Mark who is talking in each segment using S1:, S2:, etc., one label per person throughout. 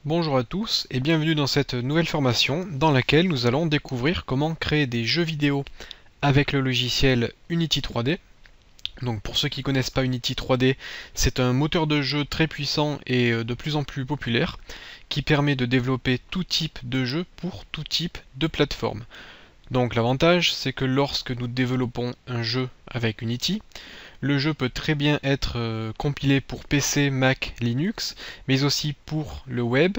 S1: Bonjour à tous et bienvenue dans cette nouvelle formation dans laquelle nous allons découvrir comment créer des jeux vidéo avec le logiciel Unity 3D. Donc pour ceux qui ne connaissent pas Unity 3D, c'est un moteur de jeu très puissant et de plus en plus populaire qui permet de développer tout type de jeu pour tout type de plateforme. Donc l'avantage, c'est que lorsque nous développons un jeu avec Unity, le jeu peut très bien être compilé pour PC, Mac, Linux, mais aussi pour le web,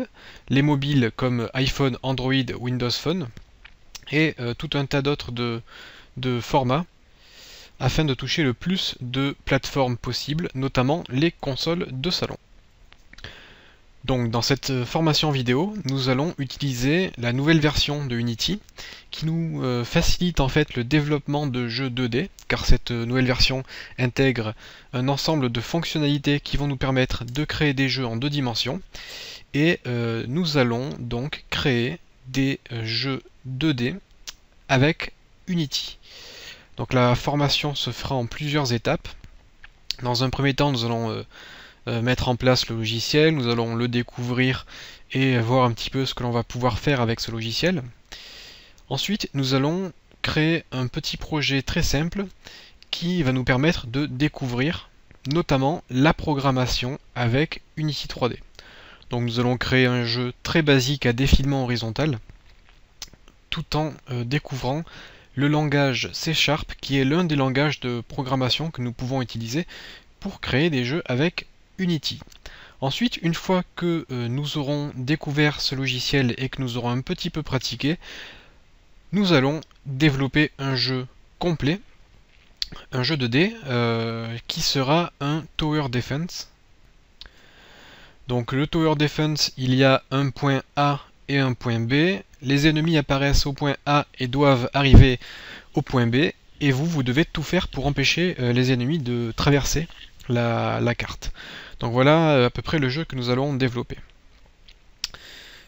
S1: les mobiles comme iPhone, Android, Windows Phone, et tout un tas d'autres de formats afin de toucher le plus de plateformes possibles, notamment les consoles de salon. Donc dans cette formation vidéo, nous allons utiliser la nouvelle version de Unity qui nous facilite en fait le développement de jeux 2D, car cette nouvelle version intègre un ensemble de fonctionnalités qui vont nous permettre de créer des jeux en 2 dimensions, et nous allons donc créer des jeux 2D avec Unity. Donc la formation se fera en plusieurs étapes. Dans un premier temps, nous allons mettre en place le logiciel, nous allons le découvrir et voir un petit peu ce que l'on va pouvoir faire avec ce logiciel. Ensuite, nous allons créer un petit projet très simple qui va nous permettre de découvrir notamment la programmation avec Unity 3D. Donc nous allons créer un jeu très basique à défilement horizontal tout en découvrant le langage C# qui est l'un des langages de programmation que nous pouvons utiliser pour créer des jeux avec Unity. Ensuite, une fois que nous aurons découvert ce logiciel et que nous aurons un petit peu pratiqué, nous allons développer un jeu complet, un jeu 2D qui sera un Tower Defense. Donc le Tower Defense, il y a un point A et un point B. Les ennemis apparaissent au point A et doivent arriver au point B. Et vous devez tout faire pour empêcher les ennemis de traverser la carte. Donc voilà à peu près le jeu que nous allons développer.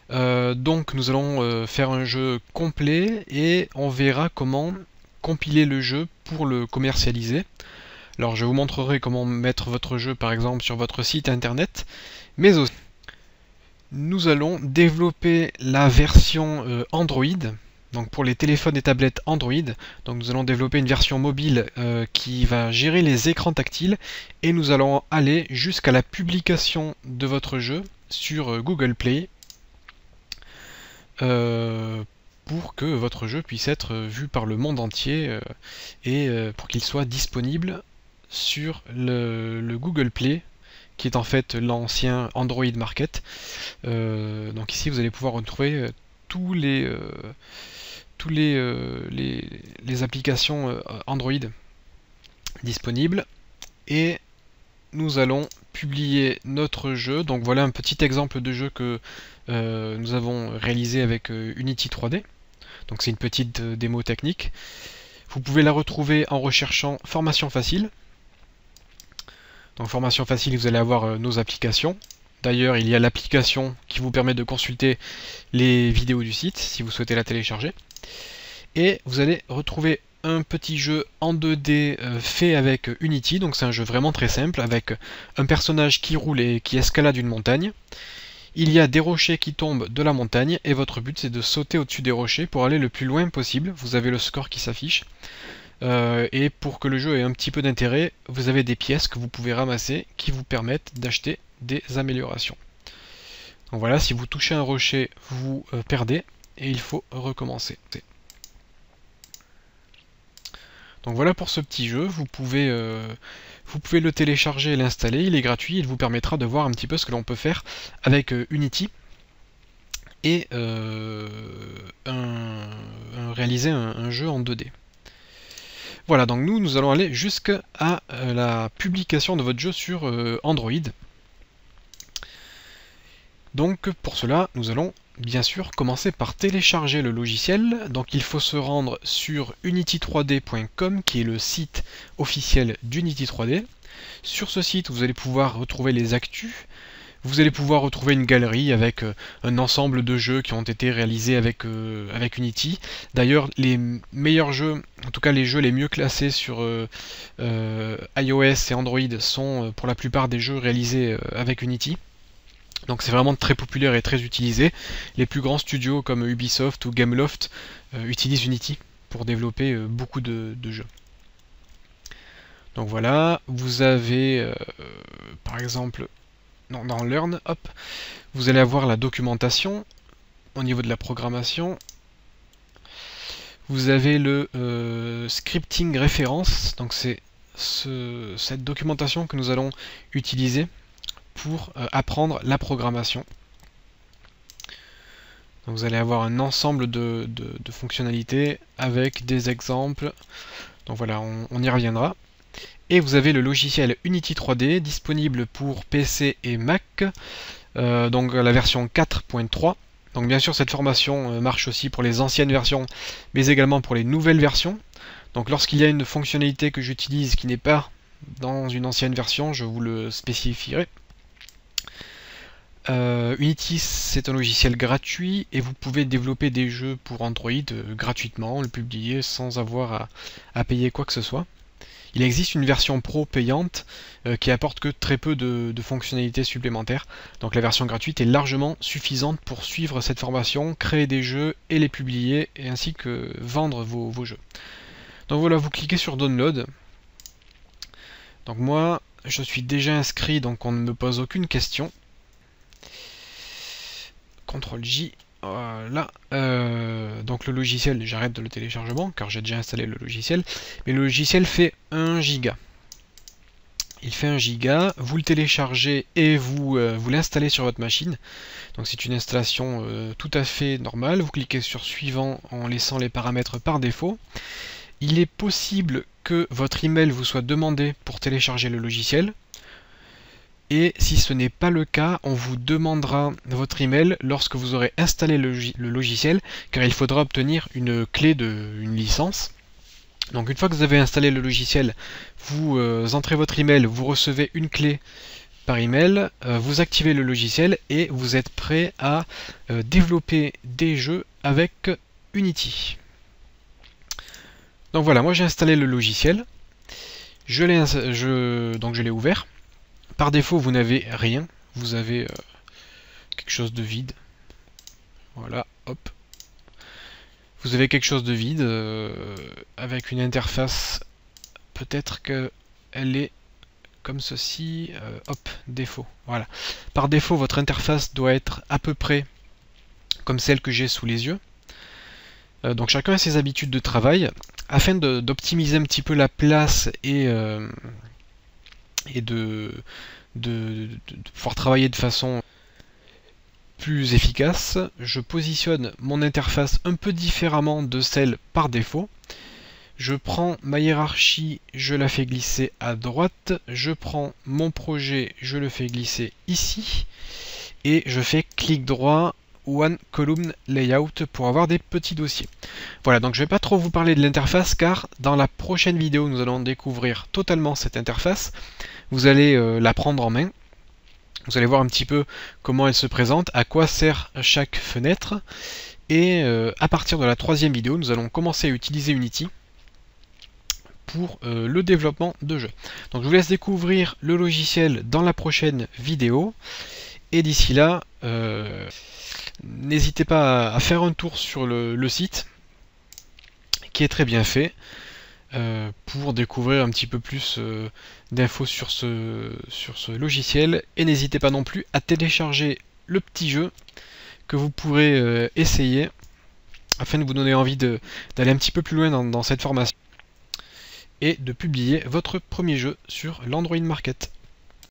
S1: Donc nous allons faire un jeu complet et on verra comment compiler le jeu pour le commercialiser. Alors je vous montrerai comment mettre votre jeu par exemple sur votre site internet, mais aussi nous allons développer la version Android. Donc pour les téléphones et tablettes Android, donc nous allons développer une version mobile qui va gérer les écrans tactiles et nous allons aller jusqu'à la publication de votre jeu sur Google Play pour que votre jeu puisse être vu par le monde entier et pour qu'il soit disponible sur le Google Play qui est en fait l'ancien Android Market. Donc ici vous allez pouvoir retrouver tous les applications Android disponibles et nous allons publier notre jeu. Donc voilà un petit exemple de jeu que nous avons réalisé avec Unity 3D. Donc c'est une petite démo technique. Vous pouvez la retrouver en recherchant formation facile. Donc formation facile, vous allez avoir nos applications. D'ailleurs, il y a l'application qui vous permet de consulter les vidéos du site si vous souhaitez la télécharger. Et vous allez retrouver un petit jeu en 2D fait avec Unity. Donc c'est un jeu vraiment très simple avec un personnage qui roule et qui escalade une montagne. Il y a des rochers qui tombent de la montagne et votre but c'est de sauter au-dessus des rochers pour aller le plus loin possible. Vous avez le score qui s'affiche. Et pour que le jeu ait un petit peu d'intérêt, vous avez des pièces que vous pouvez ramasser qui vous permettent d'acheter des améliorations. Donc voilà, si vous touchez un rocher, vous perdez et il faut recommencer. Donc voilà pour ce petit jeu, vous pouvez le télécharger et l'installer, il est gratuit, il vous permettra de voir un petit peu ce que l'on peut faire avec Unity et réaliser un jeu en 2D. Voilà, donc nous allons aller jusqu'à la publication de votre jeu sur Android. Donc pour cela, nous allons bien sûr commencer par télécharger le logiciel. Donc il faut se rendre sur unity3d.com qui est le site officiel d'Unity 3D. Sur ce site, vous allez pouvoir retrouver les actus. Vous allez pouvoir retrouver une galerie avec un ensemble de jeux qui ont été réalisés avec Unity. D'ailleurs, les meilleurs jeux, en tout cas les jeux les mieux classés sur iOS et Android sont pour la plupart des jeux réalisés avec Unity. Donc c'est vraiment très populaire et très utilisé. Les plus grands studios comme Ubisoft ou Gameloft utilisent Unity pour développer beaucoup de jeux. Donc voilà, vous avez par exemple dans Learn, hop, vous allez avoir la documentation au niveau de la programmation. Vous avez le scripting référence, donc c'est cette documentation que nous allons utiliser pour apprendre la programmation. Donc vous allez avoir un ensemble de fonctionnalités avec des exemples. Donc voilà, on y reviendra. Et vous avez le logiciel Unity 3D disponible pour PC et Mac, donc la version 4.3. Donc bien sûr cette formation marche aussi pour les anciennes versions, mais également pour les nouvelles versions. Donc lorsqu'il y a une fonctionnalité que j'utilise qui n'est pas dans une ancienne version, je vous le spécifierai. Unity c'est un logiciel gratuit et vous pouvez développer des jeux pour Android gratuitement, le publier sans avoir à payer quoi que ce soit. Il existe une version pro payante qui apporte que très peu de fonctionnalités supplémentaires. Donc la version gratuite est largement suffisante pour suivre cette formation, créer des jeux et les publier, et ainsi que vendre vos jeux. Donc voilà, vous cliquez sur Download. Donc moi, je suis déjà inscrit, donc on ne me pose aucune question. CTRL J. Voilà, donc le logiciel, j'arrête de le téléchargement car j'ai déjà installé le logiciel, mais le logiciel fait 1 giga. Il fait 1 giga, vous le téléchargez et vous l'installez sur votre machine. Donc c'est une installation tout à fait normale. Vous cliquez sur suivant en laissant les paramètres par défaut. Il est possible que votre email vous soit demandé pour télécharger le logiciel. Et si ce n'est pas le cas, on vous demandera votre email lorsque vous aurez installé le logiciel, car il faudra obtenir une clé une licence. Donc une fois que vous avez installé le logiciel, vous entrez votre email, vous recevez une clé par email, vous activez le logiciel et vous êtes prêt à développer des jeux avec Unity. Donc voilà, moi j'ai installé le logiciel, je l'ai ouvert. Par défaut, vous n'avez rien, vous avez quelque chose de vide. Voilà, hop. Vous avez quelque chose de vide avec une interface. Peut-être qu'elle est comme ceci. Hop, défaut. Voilà. Par défaut, votre interface doit être à peu près comme celle que j'ai sous les yeux. Donc chacun a ses habitudes de travail. Afin d'optimiser un petit peu la place et de pouvoir travailler de façon plus efficace, je positionne mon interface un peu différemment de celle par défaut. Je prends ma hiérarchie, je la fais glisser à droite, je prends mon projet, je le fais glisser ici, et je fais clic droit One Column Layout pour avoir des petits dossiers. Voilà, donc je ne vais pas trop vous parler de l'interface car dans la prochaine vidéo nous allons découvrir totalement cette interface. Vous allez la prendre en main, vous allez voir un petit peu comment elle se présente, à quoi sert chaque fenêtre, et à partir de la troisième vidéo nous allons commencer à utiliser Unity pour le développement de jeux. Donc je vous laisse découvrir le logiciel dans la prochaine vidéo, et d'ici là, n'hésitez pas à faire un tour sur le site, qui est très bien fait, pour découvrir un petit peu plus d'infos sur ce logiciel. Et n'hésitez pas non plus à télécharger le petit jeu que vous pourrez essayer, afin de vous donner envie d'aller un petit peu plus loin dans cette formation, et de publier votre premier jeu sur l'Android Market.